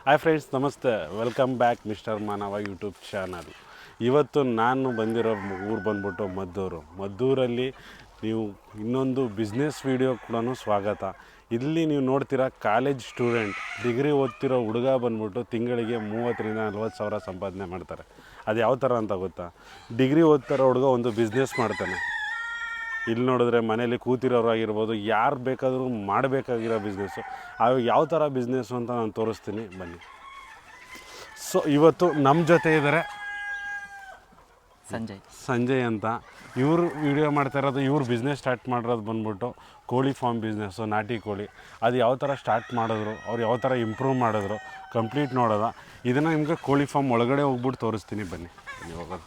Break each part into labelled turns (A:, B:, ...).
A: Hi friends, ನಮಸ್ತೆ. Welcome back mister ಮಾನವ YouTube channel. ಇವತ್ತು ನಾನು ಬಂದಿರೋ ಊರು ಬಂದ್ಬಿಟ್ಟು ಮದ್ದೂರಲ್ಲಿ ನೀವು ಇನ್ನೊಂದು ಬಿಸ್ನೆಸ್ ವೀಡಿಯೋ ಕೂಡ ಸ್ವಾಗತ. ಇಲ್ಲಿ ನೀವು ನೋಡ್ತೀರಾ ಕಾಲೇಜ್ ಸ್ಟೂಡೆಂಟ್, ಡಿಗ್ರಿ ಓದ್ತಿರೋ ಹುಡುಗ ಬಂದ್ಬಿಟ್ಟು ತಿಂಗಳಿಗೆ 30,000-40,000 ಸಾವಿರ ಸಂಪಾದನೆ ಮಾಡ್ತಾರೆ. ಅದು ಯಾವ ಥರ ಅಂತ ಗೊತ್ತಾ? ಡಿಗ್ರಿ ಓದ್ತಿರೋ ಹುಡುಗ ಒಂದು ಬಿಸ್ನೆಸ್ ಮಾಡ್ತಾನೆ. ಇಲ್ಲಿ ನೋಡಿದ್ರೆ ಮನೇಲಿ ಕೂತಿರೋರಾಗಿರ್ಬೋದು, ಯಾರು ಬೇಕಾದರೂ ಮಾಡಬೇಕಾಗಿರೋ ಬಿಸ್ನೆಸ್ಸು. ಅವು ಯಾವ ಥರ ಬಿಸ್ನೆಸ್ಸು ಅಂತ ನಾನು ತೋರಿಸ್ತೀನಿ, ಬನ್ನಿ. ಸೊ ಇವತ್ತು ನಮ್ಮ ಜೊತೆ ಇದ್ದಾರೆ ಸಂಜಯ್ ಅಂತ. ಇವರು ವಿಡಿಯೋ ಮಾಡ್ತಾ ಇರೋದು, ಇವ್ರು ಬಿಸ್ನೆಸ್ ಸ್ಟಾರ್ಟ್ ಮಾಡಿರೋದು ಬಂದ್ಬಿಟ್ಟು ಕೋಳಿ ಫಾರ್ಮ್ ಬಿಸ್ನೆಸ್ಸು, ನಾಟಿ ಕೋಳಿ. ಅದು ಯಾವ ಥರ ಸ್ಟಾರ್ಟ್ ಮಾಡಿದ್ರು, ಅವ್ರು ಯಾವ ಥರ ಇಂಪ್ರೂವ್ ಮಾಡಿದ್ರು, ಕಂಪ್ಲೀಟ್ ನೋಡೋದ. ಇದನ್ನು ನಿಮಗೆ ಕೋಳಿ ಫಾರ್ಮ್ ಒಳಗಡೆ ಹೋಗ್ಬಿಟ್ಟು ತೋರಿಸ್ತೀನಿ, ಬನ್ನಿ. ಇವಾಗ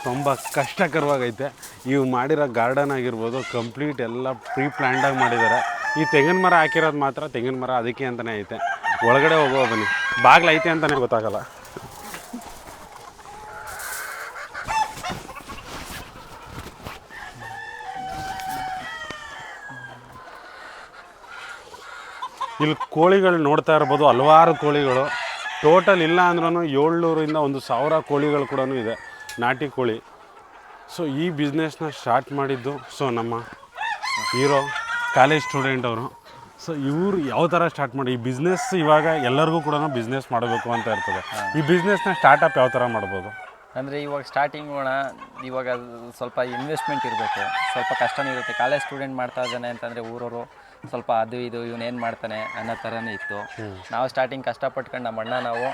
A: ತುಂಬ ಕಷ್ಟಕರವಾಗೈತೆ. ಇವು ಮಾಡಿರೋ ಗಾರ್ಡನ್ ಆಗಿರ್ಬೋದು, ಕಂಪ್ಲೀಟ್ ಎಲ್ಲ ಪ್ರೀ ಪ್ಲ್ಯಾಂಡಾಗಿ ಮಾಡಿದ್ದಾರೆ. ಈ ತೆಂಗಿನ ಮರ ಹಾಕಿರೋದು ಮಾತ್ರ ತೆಂಗಿನ ಮರ ಅದಕ್ಕೆ ಅಂತಲೇ ಐತೆ. ಒಳಗಡೆ ಹೋಗುವ ಬನ್ನಿ. ಬಾಗಿಲು ಐತೆ ಅಂತಲೇ ಗೊತ್ತಾಗಲ್ಲ. ಇಲ್ಲಿ ಕೋಳಿಗಳು ನೋಡ್ತಾ ಇರ್ಬೋದು, ಹಲವಾರು ಕೋಳಿಗಳು. ಟೋಟಲ್ ಇಲ್ಲ ಅಂದ್ರೂ 700ರಿಂದ 1,000 ಕೋಳಿಗಳು ಕೂಡ ಇದೆ, ನಾಟಿ ಕೋಳಿ. ಸೊ ಈ ಬಿಸ್ನೆಸ್ನ ಸ್ಟಾರ್ಟ್ ಮಾಡಿದ್ದು ನಮ್ಮ ಹೀರೋ ಕಾಲೇಜ್ ಸ್ಟೂಡೆಂಟ್ ಅವರು. ಸೊ ಇವರು ಯಾವ ಥರ ಸ್ಟಾರ್ಟ್ ಮಾಡಿ ಈ ಬಿಸ್ನೆಸ್, ಇವಾಗ ಎಲ್ಲರಿಗೂ ಕೂಡ ಬಿಸ್ನೆಸ್ ಮಾಡಬೇಕು ಅಂತ ಇರ್ತದೆ. ಈ ಬಿಸ್ನೆಸ್ನ ಸ್ಟಾರ್ಟಪ್ ಯಾವ ಥರ ಮಾಡ್ಬೋದು
B: ಅಂದರೆ ಇವಾಗ ಸ್ಟಾರ್ಟಿಂಗ್ ಇವಾಗ ಸ್ವಲ್ಪ ಇನ್ವೆಸ್ಟ್ಮೆಂಟ್ ಇರಬೇಕು, ಸ್ವಲ್ಪ ಕಷ್ಟನೇ ಇರುತ್ತೆ. ಕಾಲೇಜ್ ಸ್ಟೂಡೆಂಟ್ ಮಾಡ್ತಾ ಇದ್ದಾನೆ ಅಂತಂದರೆ ಊರವರು ಸ್ವಲ್ಪ ಅದು ಇದು ಇವನೇನು ಮಾಡ್ತಾನೆ ಅನ್ನೋ ಥರನೇ ಇತ್ತು. ನಾವು ಸ್ಟಾರ್ಟಿಂಗ್ ಕಷ್ಟಪಟ್ಕೊಂಡು ನಮ್ಮ ಅಣ್ಣ ನಾವು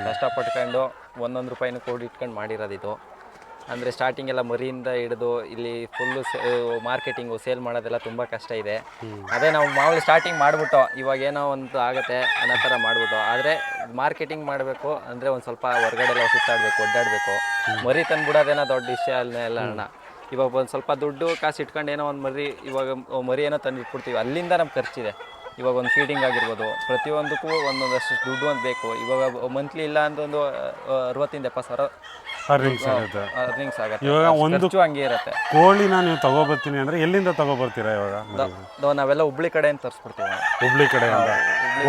B: ಕಷ್ಟಪಟ್ಕೊಂಡು 1 ರೂಪಾಯಿನೂ ಕೂಡಿ ಇಟ್ಕೊಂಡು ಮಾಡಿರೋದಿದು. ಅಂದರೆ ಸ್ಟಾರ್ಟಿಂಗ್ ಎಲ್ಲ ಮರಿಯಿಂದ ಹಿಡಿದು ಇಲ್ಲಿ ಫುಲ್ಲು ಮಾರ್ಕೆಟಿಂಗು ಸೇಲ್ ಮಾಡೋದೆಲ್ಲ ತುಂಬ ಕಷ್ಟ ಇದೆ. ಅದೇ ನಾವು ಮಾಮೂಲಿ ಸ್ಟಾರ್ಟಿಂಗ್ ಮಾಡಿಬಿಟ್ಟು ಇವಾಗ ಏನೋ ಒಂದು ಆಗುತ್ತೆ ಅನ್ನೋ ಥರ ಮಾಡಿಬಿಟ್ಟು, ಆದರೆ ಮಾರ್ಕೆಟಿಂಗ್ ಮಾಡಬೇಕು ಅಂದರೆ ಒಂದು ಸ್ವಲ್ಪ ಹೊರಗಡೆ ಎಲ್ಲ ಸುತ್ತಾಡಬೇಕು, ಒಡ್ಡಾಡಬೇಕು. ಮರಿ ತಂದುಬಿಡೋದೇನೋ ದೊಡ್ಡ ವಿಷಯ ಎಲ್ಲ ಅಣ್ಣ. ಇವಾಗ ಒಂದು ಸ್ವಲ್ಪ ದುಡ್ಡು ಕಾಸು ಇಟ್ಕೊಂಡು ಏನೋ ಒಂದು ಇವಾಗ ಮರಿ ಏನೋ ತಂದು ಇಟ್ಬಿಡ್ತೀವಿ, ಅಲ್ಲಿಂದ ನಮ್ಗೆ ಖರ್ಚಿದೆ. ಇವಾಗ ಒಂದು ಫೀಡಿಂಗ್ ಆಗಿರ್ಬೋದು, ಪ್ರತಿಯೊಂದಕ್ಕೂ ಒಂದೊಂದಷ್ಟು ದುಡ್ಡು ಅಂತ ಬೇಕು. ಇವಾಗ ಮಂತ್ಲಿ ಇಲ್ಲ ಅಂತ ಒಂದು 60,000-70,000 ಸಾವಿರ ಅರ್ನಿಂಗ್ಸ್ ಆಗುತ್ತೆ.
A: ಇವಾಗ ಒಂದು
B: ಹಂಗೆ ಇರುತ್ತೆ.
A: ಕೋಳಿನ ನೀವು ತಗೋಬರ್ತೀನಿ ಅಂದರೆ ಎಲ್ಲಿಂದ ತಗೋಬರ್ತೀರಾ? ಇವಾಗ
B: ನಾವೆಲ್ಲ ಹುಬ್ಳಿ ಕಡೆಯಿಂದ ತರಿಸ್ಬಿಡ್ತೀವಿ.
A: ಹುಬ್ಳಿ ಕಡೆಯಿಂದ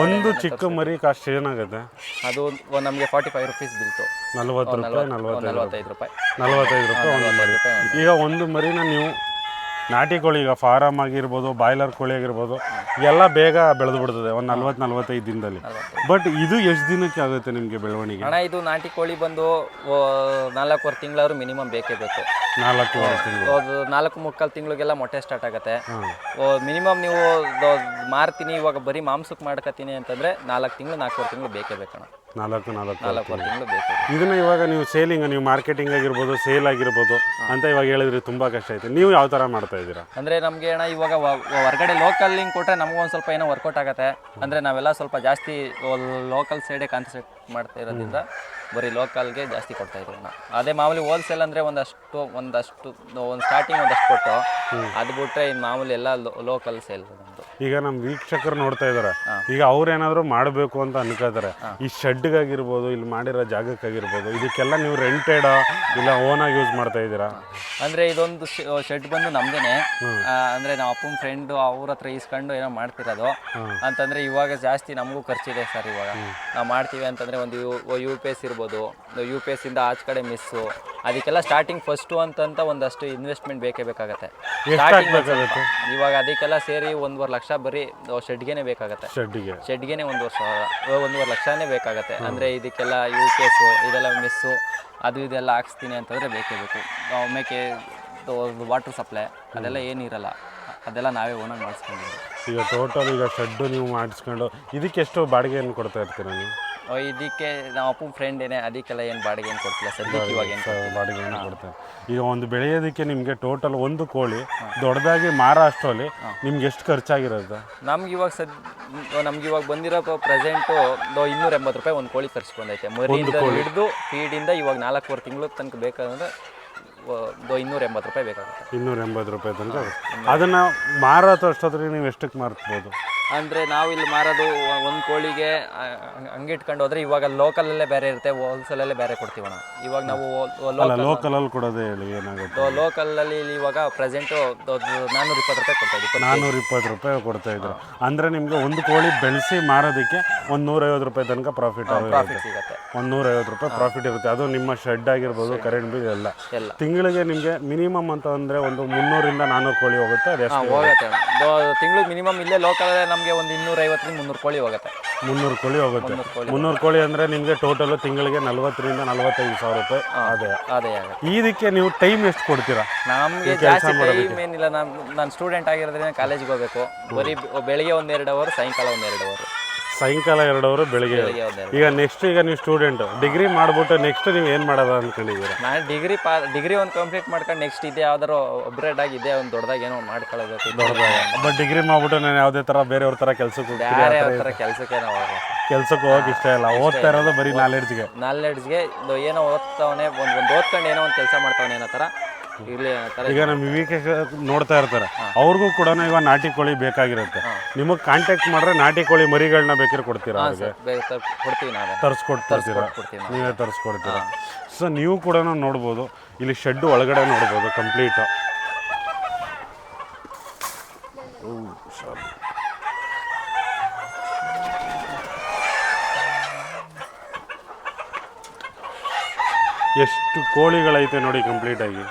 A: ಒಂದು ಚಿಕ್ಕ ಮರಿ ಕಾಸ್ಟ್ ಏನಾಗುತ್ತೆ?
B: ಅದು ನಮಗೆ 45 ರೂಪೀಸ್ ಬೀಳ್ತು.
A: 40 ರೂಪಾಯಿ,
B: 45 ರೂಪಾಯಿ,
A: 45 ರೂಪಾಯಿ ಒಂದು ಮರಿ. ಈಗ ಒಂದು ಮರಿನ ನೀವು ನಾಟಿ ಕೋಳಿ, ಈಗ ಫಾರಮ್ ಆಗಿರ್ಬೋದು, ಬಾಯ್ಲರ್ ಕೋಳಿ ಆಗಿರ್ಬೋದು, ಎಲ್ಲ ಬೇಗ ಬೆಳೆದು ಬಿಡ್ತದೆ ಒಂದು 40-45 ದಿನದಲ್ಲಿ. ಬಟ್ ಇದು ಎಷ್ಟು ದಿನಕ್ಕೆ ಆಗುತ್ತೆ ನಿಮಗೆ ಬೆಳವಣಿಗೆ?
B: ಅಣ್ಣ ಇದು ನಾಟಿ ಕೋಳಿ ಬಂದು 4.25 ತಿಂಗಳಾದ್ರೂ ಮಿನಿಮಮ್ ಬೇಕೇ ಬೇಕು.
A: 4.25 ತಿಂಗಳು,
B: 4.75 ತಿಂಗಳಿಗೆಲ್ಲ ಮೊಟ್ಟೆ ಸ್ಟಾರ್ಟ್ ಆಗುತ್ತೆ. ಮಿನಿಮಮ್ ನೀವು ಮಾರ್ತೀನಿ ಇವಾಗ ಬರೀ ಮಾಂಸಕ್ಕೆ ಮಾಡ್ಕೊತೀನಿ ಅಂತಂದರೆ 4 ತಿಂಗಳು 4.25 ತಿಂಗಳು ಬೇಕೇ ಬೇಕಣ್ಣ. 4.25 ತಿಂಗಳು ಬೇಕು.
A: ಇದನ್ನ ಇವಾಗ ನೀವು ಸೇಲಿಂಗ್, ನೀವು ಮಾರ್ಕೆಟಿಂಗ್ ಆಗಿರ್ಬೋದು, ಸೇಲ್ ಆಗಿರ್ಬೋದು ಅಂತ ಇವಾಗ ಹೇಳಿದ್ರೆ ತುಂಬ ಕಷ್ಟ ಐತೆ. ನೀವು ಯಾವ ಥರ ಮಾಡ್ತಾ ಇದ್ದೀರಾ?
B: ಅಂದರೆ ನಮಗೆ ಅಣ್ಣ ಇವಾಗ ಹೊರಗಡೆ ಲೋಕಲ್ ಲಿಂಕ್ ಕೊಟ್ಟರೆ ನಮಗೊಂದು ಸ್ವಲ್ಪ ಏನೋ ವರ್ಕೌಟ್ ಆಗುತ್ತೆ. ಅಂದರೆ ನಾವೆಲ್ಲ ಸ್ವಲ್ಪ ಜಾಸ್ತಿ ಲೋಕಲ್ ಸೈಡೇ ಕಾನ್ಸೆಪ್ಟ್ ಮಾಡ್ತಾ ಇರೋದ್ರಿಂದ ಬರೀ ಲೋಕಲ್ಗೆ ಜಾಸ್ತಿ ಕೊಡ್ತಾ ಇದ್ದೀವಿ ನಾವು. ಅದೇ ಮಾಮೂಲಿ ಹೋಲ್ಸೇಲ್ ಅಂದರೆ ಒಂದಷ್ಟು ಒಂದು ಸ್ಟಾರ್ಟಿಂಗ್ ಒಂದಷ್ಟು ಕೊಟ್ಟು ಅದು ಬಿಟ್ಟರೆ ಇನ್ನು ಮಾಮೂಲಿ ಎಲ್ಲ ಲೋಕಲ್ ಸೇಲ್ ನಮ್ಮದು.
A: ಈಗ ನಮ್ಮ ವೀಕ್ಷಕರು ನೋಡ್ತಾ ಇದ್ದಾರೆ, ಈಗ ಅವ್ರೇನಾದರೂ ಮಾಡಬೇಕು ಅಂತ ಅನ್ಕೋತಾರೆ. ಈ ಶೆಡ್ಗಾಗಿರ್ಬೋದು, ಇಲ್ಲಿ ಮಾಡಿರೋ ಜಾಗಕ್ಕಾಗಿರ್ಬೋದು, ಇದಕ್ಕೆಲ್ಲ ನೀವು ರೆಂಟೆಡ್ ಇಲ್ಲ ಓನಾಗಿ ಯೂಸ್ ಮಾಡ್ತಾ ಇದ್ದೀರಾ?
B: ಅಂದರೆ ಇದೊಂದು ಶೆಡ್ ಬಂದು ನಮ್ದೇನೆ. ಅಂದರೆ ನಾವು ಅಪ್ಪನ ಫ್ರೆಂಡು ಅವ್ರ ಹತ್ರ ಇಸ್ಕೊಂಡು ಏನೋ ಮಾಡ್ತಿರೋದು. ಅಂತಂದರೆ ಇವಾಗ ಜಾಸ್ತಿ ನಮಗೂ ಖರ್ಚಿದೆ ಸರ್. ಇವಾಗ ನಾವು ಮಾಡ್ತೀವಿ ಅಂತಂದರೆ ಒಂದು UPS ಇರ್ಬೋದು, UPS ಇಂದ ಆಚೆ ಕಡೆ ಮಿಸ್ಸು, ಅದಕ್ಕೆಲ್ಲ ಸ್ಟಾರ್ಟಿಂಗ್ ಫಸ್ಟು ಅಂತಂತ ಒಂದಷ್ಟು ಇನ್ವೆಸ್ಟ್ಮೆಂಟ್ ಬೇಕೇ ಬೇಕಾಗತ್ತೆ. ಇವಾಗ ಅದಕ್ಕೆಲ್ಲ ಸೇರಿ 1.5 ಲಕ್ಷ ಬರೀ ಶೆಡ್ಗೆನೆ ಬೇಕಾಗತ್ತೆ. ಶೆಡ್ಗೆನೆ 1.5 ಲಕ್ಷನೇ ಬೇಕಾಗತ್ತೆ. ಅಂದರೆ ಇದಕ್ಕೆಲ್ಲ UPS ಇದೆಲ್ಲ ಮಿಸ್ಸು ಅದು ಇದೆಲ್ಲ ಹಾಕ್ಸ್ತೀನಿ ಅಂತಂದರೆ ಬೇಕೇ ಬೇಕು. ಮೇಕೆ ವಾಟರ್ ಸಪ್ಲೈ ಅದೆಲ್ಲ ಏನಿರಲ್ಲ, ಅದೆಲ್ಲ ನಾವೇ ಓನಾಗಿ ಮಾಡಿಸ್ಕೊಂಡಿದ್ದೀವಿ.
A: ಈಗ ಟೋಟಲ್ ಈಗ ಶೆಡ್ಡು ನೀವು ಮಾಡಿಸ್ಕೊಂಡು ಇದಕ್ಕೆ ಎಷ್ಟು ಬಾಡಿಗೆಯನ್ನು ಕೊಡ್ತಾ ಇರ್ತೀರ ನೀವು?
B: ಇದಕ್ಕೆ ನಾವು ಅಪ್ಪನ ಫ್ರೆಂಡೇನೆ, ಅದಕ್ಕೆಲ್ಲ ಏನು ಬಾಡಿಗೆ ಏನು ಕೊಡ್ತಿಲ್ಲ ಸದ್ಯಕ್ಕೆ. ಇವಾಗ ಏನು
A: ಬಾಡಿಗೆ ಏನು ಕೊಡ್ತಾರೆ? ಈಗ ಒಂದು ಬೆಳೆಯೋದಕ್ಕೆ ನಿಮಗೆ ಟೋಟಲ್ ಒಂದು ಕೋಳಿ ದೊಡ್ಡದಾಗಿ ಮಾರೋ ಅಷ್ಟರಲ್ಲಿ ನಿಮ್ಗೆ ಎಷ್ಟು ಖರ್ಚಾಗಿರೋದು?
B: ನಮ್ಗೆ ಇವಾಗ ಬಂದಿರೋ ಪ್ರೆಸೆಂಟು 280 ರೂಪಾಯಿ ಒಂದು ಕೋಳಿ ಖರ್ಚು ಬಂದೈತೆ. ಮರಿಯಿಂದ ಹಿಡಿದು ಫೀಡಿಂದ ಇವಾಗ 4.25 ತಿಂಗಳು ತನಕ ಬೇಕಾದ್ರೆ 280 ರೂಪಾಯಿ ಬೇಕಾಗುತ್ತೆ.
A: 280 ರೂಪಾಯಿ ತನಕ. ಅದನ್ನು ಮಾರಾಟ ಅಷ್ಟೊತ್ತಿಗೆ ನೀವು ಎಷ್ಟಕ್ಕೆ ಮಾರ್ಬೋದು?
B: ಅಂದರೆ ನಾವು ಇಲ್ಲಿ ಮಾರೋದು ಒಂದು ಕೋಳಿಗೆ ಹಂಗಿಟ್ಕೊಂಡು ಹೋದ್ರೆ ಇವಾಗ ಲೋಕಲಲ್ಲೇ ಬೇರೆ ಇರುತ್ತೆ, ಹೋಲ್ಸೇಲಲ್ಲೇ ಬೇರೆ ಕೊಡ್ತೀವಣ್ಣ. ಇವಾಗ ನಾವು
A: ಲೋಕಲಲ್ಲಿ ಕೊಡೋದೇ ಹೇಳಿ ಏನಾಗುತ್ತೆ?
B: ಲೋಕಲಲ್ಲಿ ಈಗ ಪ್ರೆಸೆಂಟು 420 ರೂಪಾಯಿ ಕೊಡ್ತಾ ಇದ್ದೀವಿ.
A: 420 ರೂಪಾಯಿ ಕೊಡ್ತಾ ಇದ್ರು. ಅಂದರೆ ನಿಮಗೆ ಒಂದು ಕೋಳಿ ಬೆಳೆಸಿ ಮಾರೋದಕ್ಕೆ ಒಂದು 150 ರೂಪಾಯಿ ತನಕ ಪ್ರಾಫಿಟ್
B: ಸಿಗುತ್ತೆ.
A: 150 ರೂಪಾಯಿ ಪ್ರಾಫಿಟ್ ಇರುತ್ತೆ. ಅದು ನಿಮ್ಮ ಶೆಡ್ ಆಗಿರ್ಬೋದು, ಕರೆಂಟ್ ಬಿಲ್ ಎಲ್ಲ. ತಿಂಗಳಿಗೆ ನಿಮಗೆ ಮಿನಿಮಮ್ ಅಂತ ಅಂದರೆ ಒಂದು 300ರಿಂದ 400 ಕೋಳಿ ಹೋಗುತ್ತೆ. ಅದು
B: ಹೋಗುತ್ತೆ ತಿಂಗಳಿಗೆ ಮಿನಿಮಮ್. ಇಲ್ಲೇ ಲೋಕಲಲ್ಲೇ ನಮಗೆ ಒಂದು 250ರಿಂದ 300 ಕೋಳಿ ಹೋಗುತ್ತೆ.
A: 300 ಕೋಳಿ ಹೋಗುತ್ತೆ. 300 ಕೋಳಿ ಅಂದರೆ ನಿಮಗೆ ಟೋಟಲ್ ತಿಂಗಳಿಗೆ 40ರಿಂದ 45 ಸಾವಿರ ರೂಪಾಯಿ
B: ಅದೇ ಆಗುತ್ತೆ.
A: ಇದಕ್ಕೆ ನೀವು ಟೈಮ್ ಎಷ್ಟು ಕೊಡ್ತೀರಾ?
B: ನಮಗೆ ಜಾಸ್ತಿ ಟೈಮ್ ಏನಿಲ್ಲ. ನಾನು ಸ್ಟೂಡೆಂಟ್ ಆಗಿರೋದ್ರಿಂದ ಕಾಲೇಜ್ಗೆ ಹೋಗಬೇಕು. ಬರೀ ಬೆಳಿಗ್ಗೆ 1-2 ಅವರ್, ಸಾಯಂಕಾಲ 1-2 ಅವರ್.
A: ಸಾಯಂಕಾಲ 2 ಅವರ್, ಬೆಳಿಗ್ಗೆ. ಈಗ ನೆಕ್ಸ್ಟ್ ಈಗ ನೀವು ಸ್ಟೂಡೆಂಟ್ ಡಿಗ್ರಿ ಮಾಡ್ಬಿಟ್ಟು ನೆಕ್ಸ್ಟ್ ನೀವು ಏನು ಮಾಡೋದು ಅಂದ್ಕೊಂಡಿದ್ದೀರಾ?
B: ನಾನು ಡಿಗ್ರಿ ಒಂದು ಕಂಪ್ಲೀಟ್ ಮಾಡ್ಕೊಂಡು ನೆಕ್ಸ್ಟ್ ಇದೆ ಯಾವ್ದಾರು ಅಪ್ಗ್ರೇಡ್ ಆಗಿದೆ ಒಂದು ದೊಡ್ಡದಾಗಿ ಏನೋ ಮಾಡ್ಕೊಳ್ಳೋಬೇಕು.
A: ಬಟ್ ಡಿಗ್ರಿ ಮಾಡ್ಬಿಟ್ಟು ನಾನು ಯಾವುದೇ ಥರ ಬೇರೆಯವ್ರ ಥರ ಕೆಲಸಕ್ಕೆ
B: ಬೇರೆ ಯಾವ ಥರ ಕೆಲಸಕ್ಕೆ
A: ಹೋಗಕ್ಕೆ ಇಷ್ಟ ಇಲ್ಲ. ಓದ್ತಾ ಇರೋದು ಬರೀ ನಾಲೆಡ್ಜ್ಗೆ
B: ಏನೋ ಓದ್ತಾವನೆ, ಒಂದು ಓದ್ಕೊಂಡು ಏನೋ ಒಂದು ಕೆಲಸ ಮಾಡ್ತಾವನೆ ಅನ್ನೋ ಥರ ಇರಲಿ.
A: ಈಗ ನಮ್ಮ ವೀಕ್ಷಕ ನೋಡ್ತಾ ಇರ್ತಾರೆ, ಅವ್ರಿಗೂ ಕೂಡ ಇವಾಗ ನಾಟಿ ಕೋಳಿ ಬೇಕಾಗಿರುತ್ತೆ. ನಿಮಗೆ ಕಾಂಟ್ಯಾಕ್ಟ್ ಮಾಡಿದ್ರೆ ನಾಟಿ ಕೋಳಿ ಮರಿಗಳನ್ನ ಬೇಕಾದ್ರೆ ಕೊಡ್ತೀರಾ? ಅವ್ರಿಗೆ
B: ಕೊಡ್ತೀವಿ, ನಾವು
A: ತರಿಸ್ಕೊಡ್ತೀರಾ? ನೀವೇ ತರಿಸ್ಕೊಡ್ತೀರಾ? ಸೊ ನೀವು ಕೂಡ ನೋಡ್ಬೋದು, ಇಲ್ಲಿ ಶೆಡ್ ಒಳಗಡೆ ನೋಡ್ಬೋದು ಕಂಪ್ಲೀಟ್. ಎಷ್ಟು ಕೋಳಿಗಳೈತೆ ನೋಡಿ ಕಂಪ್ಲೀಟಾಗಿ.